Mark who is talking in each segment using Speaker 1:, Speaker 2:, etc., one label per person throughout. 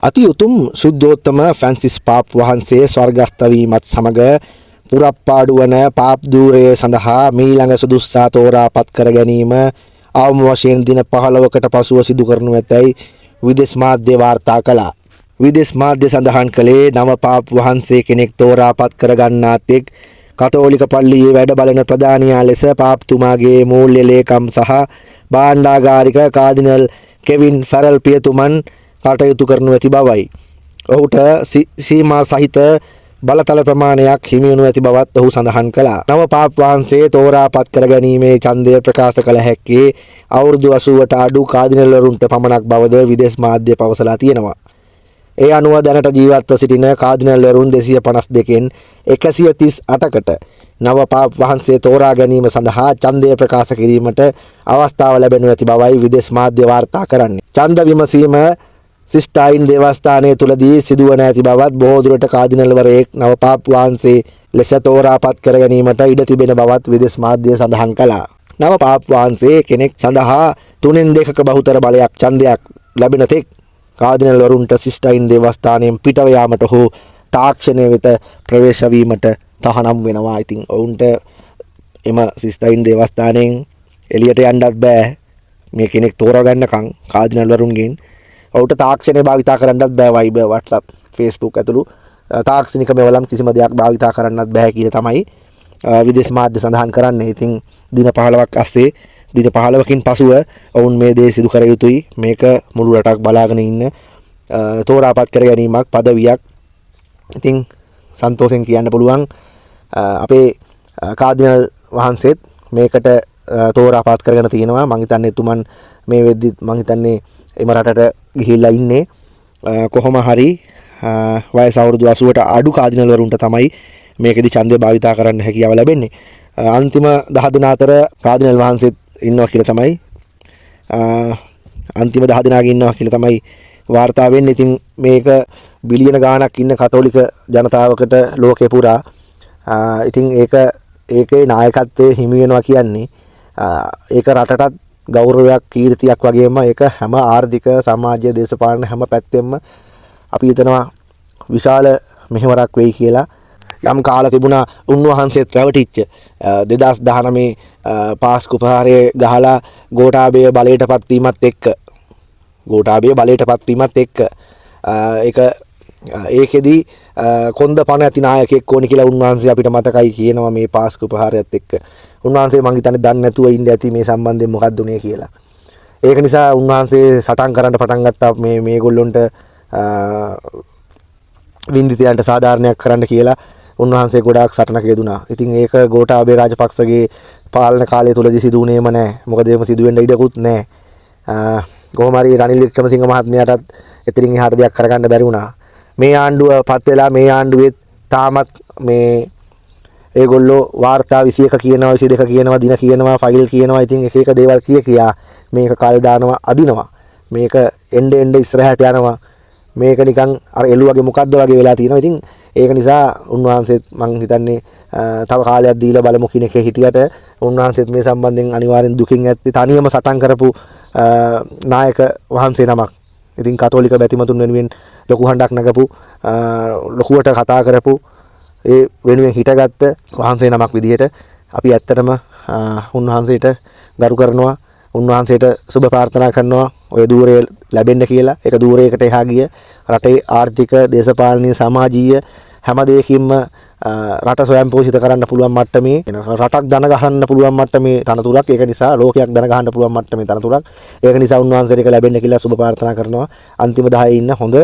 Speaker 1: අති උතුම් සුද්ධෝත්තම ෆ්‍රැන්සිස් පාප් වහන්සේ ස්වර්ගස්ථ වීමත් සමග පුරප්පාඩු වන පාප් ධූරය සඳහා මීළඟ සුදුස්සා තෝරාපත් කර ගැනීම අවම වශයෙන් දින 15කට පසුව සිදු කරනු ඇතැයි විදේශ මාධ්‍ය වාර්තා කළා. විදේශ මාධ්‍ය සඳහන් කළේ නව පාප් වහන්සේ කෙනෙක් තෝරාපත් කර ගන්නාත් එක් කතෝලික පල්ලියේ වැඩ බලන ප්‍රධානියා ලෙස පාප්තුමාගේ මූල්‍ය ලේකම් සහ භාණ්ඩාගාරික කාදිනල් කෙවින් ෆැරල් පියතුමන් කටයුතු කරනු ඇති බවයි. ඔහුට සීමා සහිත බලතල ප්‍රමාණයක් හිමි වනු ඇති බවත් ඔහු සඳහන් කළා. නව පාප් වහන්සේ තෝරාපත් කර ගැනීමේ ඡන්දය ප්‍රකාශ කළ හැක්කේ අවුරුදු 80ට අඩු කාදිනල්වරුන්ට පමණක් බවද විදේශ මාධ්‍ය පවසලා තියෙනවා. ඒ අනුව දැනට ජීවත්ව සිටින කාදිනල්වරුන් 252න් 138කට නව පාප් වහන්සේ තෝරා ගැනීම සඳහා ඡන්දය ප්‍රකාශ කිරීමට අවස්ථාව ලැබෙනු ඇති බවයි විදේශ මාධ්‍ය වාර්තා කරන්නේ. ඡන්ද විමසීම සිස්ටයින් දේවස්ථානයේ තුලදී සිදුවන ඇති බවත් බොහෝ දුරට කාදිනල්වරයෙක් නව පාප් වහන්සේ ලෙස තෝරාපත් කර ගැනීමට ඉඩ තිබෙන බවත් විදේශ මාධ්‍ය සඳහන් කළා. නව පාප් වහන්සේ කෙනෙක් සඳහා 3/2ක බහුතර බලයක් ඡන්දයක් ලැබෙන තෙක් කාදිනල්වරුන්ට සිස්ටයින් දේවස්ථානයෙන් පිටව යාමට හෝ තාක්ෂණය වෙත ප්‍රවේශ වීමට තහනම් වෙනවා. ඉතින් ඔවුන්ට එම සිස්ටයින් දේවස්ථානයෙන් එළියට යන්නත් බෑ. මේ කෙනෙක් තෝරා ගන්නකම් කාදිනල්වරුන්ගෙන් ඔහුට තාක්ෂණය භාවිතා කරන්නත් බෑ. Viber, WhatsApp, Facebook ඇතුළු තාක්ෂණික මෙවලම් කිසිම දෙයක් භාවිතා කරන්නත් බෑ කියලා තමයි විදේශ මාධ්‍ය සඳහන් කරන්නේ. ඉතින් දින 15ක් අස්සේ දින 15කින් පසුව ඔවුන් මේ දේ සිදු කර යුතුයි. මේක මුළු රටක් බලාගෙන ඉන්න තෝරාපත් කර ගැනීමක් පදවියක්. ඉතින් සන්තෝෂෙන් කියන්න පුළුවන් අපේ කාදිනල් වහන්සේත් මේකට තෝරාපත් කරගෙන තියෙනවා. මම හිතන්නේ එතුමන් මේ වෙද්දි මම හිතන්නේ එම රටට ගිහිල්ලා ඉන්නේ. කොහොම හරි වයස අවුරුදු 80ට අඩු කාදිනල්වරුන්ට තමයි මේකෙදි ඡන්දය භාවිතා කරන්න හැකියාව ලැබෙන්නේ. අන්තිම 10 දෙනා අතර කාදිනල් වහන්සේත් ඉන්නවා කියලා තමයි අන්තිම 10 දෙනාගේ ඉන්නවා කියලා තමයි වාර්තා වෙන්නේ. ඉතින් මේක බිලියන ගාණක් ඉන්න කතෝලික ජනතාවකට ලෝකේ පුරා ඉතින් ඒකේ නායකත්වයේ හිමි වෙනවා කියන්නේ ඒක රටටත් ගෞරවයක් කීර්තියක් වගේම ඒක හැම ආර්ථික සමාජීය දේශපාලන හැම පැත්තෙම අපි හිතනවා විශාල මෙහෙවරක් වෙයි කියලා. යම් කාලයක් තිබුණා උන්වහන්සේත් රැවටිච්ච 2019 පාස්කු ප්‍රහාරයේ ගහලා ගෝඨාභය බලයටපත් වීමත් එක්ක ඒකෙදි කොන්ද පණ ඇති නායකයෙක් ඕනි කියලා උන්වහන්සේ අපිට මතකයි කියනවා මේ පාස්කු ප්‍රහාරයත් එක්ක. උන්වහන්සේ මං හිතන්නේ දන්නේ නැතුව ඉන්න ඇති මේ සම්බන්ධයෙන් මොකක්ද උනේ කියලා. ඒක නිසා උන්වහන්සේ සටන් කරන්න පටන් ගත්තා මේගොල්ලොන්ට වින්දිතයන්ට සාධාරණයක් කරන්න කියලා උන්වහන්සේ ගොඩාක් සටනක යෙදුනා. ඉතින් ඒක ගෝඨාභය රාජපක්ෂගේ පාලන කාලය තුලදී සිදු වුණේම නැහැ. මොකද එහෙම සිදු වෙන්න ඉඩකුත් නැහැ. කොහොම හරි රනිල් වික්‍රමසිංහ මහත්මයාටත් එතනින් එහාට දෙයක් කරගන්න බැරි වුණා. මේ ආණ්ඩුව පත් වෙලා මේ ආණ්ඩුවෙත් තාමත් මේ ඒගොල්ලෝ වාර්තා 21 කියනවා 22 කියනවා දින කියනවා ෆයිල් කියනවා. ඉතින් එක එක දේවල් කියා මේක කල් දානවා අදිනවා. මේක එන්න ඉස්සරහට යනවා. මේක නිකන් අර එළුවගේ මොකද්ද වගේ වෙලා තියෙනවා. ඉතින් ඒක නිසා උන්වහන්සේත් මං හිතන්නේ තව කාලයක් දීලා බලමු කියන එකේ හිටියට උන්වහන්සේත් මේ සම්බන්ධයෙන් අනිවාර්යෙන් දුකින් ඇත්තේ. තනියම සටන් කරපු නායක වහන්සේ නමක්. ඉතින් කතෝලික බැතිමතුන් වෙනුවෙන් ලොකු හඬක් නගපු ලොකුවට කතා කරපු ඒ වෙනුවෙන් හිටගත්ත වහන්සේ නමක් විදිහට අපි ඇත්තටම උන්වහන්සේට ගරු කරනවා. උන්වහන්සේට සුබ ප්‍රාර්ථනා කරනවා ඔය ධූරය ලැබෙන්න කියලා. ඒක ධූරයකට එහා ගිය රටේ ආර්ථික දේශපාලනීය සමාජීය හැම දෙයකින්ම රට ස්වයං පෝෂිත කරන්න පුළුවන් මට්ටමේ රටක් දන ගහන්න පුළුවන් මට්ටමේ තනතුරක්. ඒක නිසා ලෝකයක් දන ගහන්න පුළුවන් මට්ටමේ තනතුරක්. ඒක නිසා උන්වහන්සේට ඒක ලැබෙන්න කියලා සුබ ප්‍රාර්ථනා කරනවා. අන්තිම 10 ඉන්න හොඳ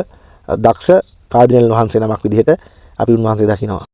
Speaker 1: දක්ෂ කාදිනල් වහන්සේ නමක් විදිහට අපි උන්වහන්සේ දකිනවා.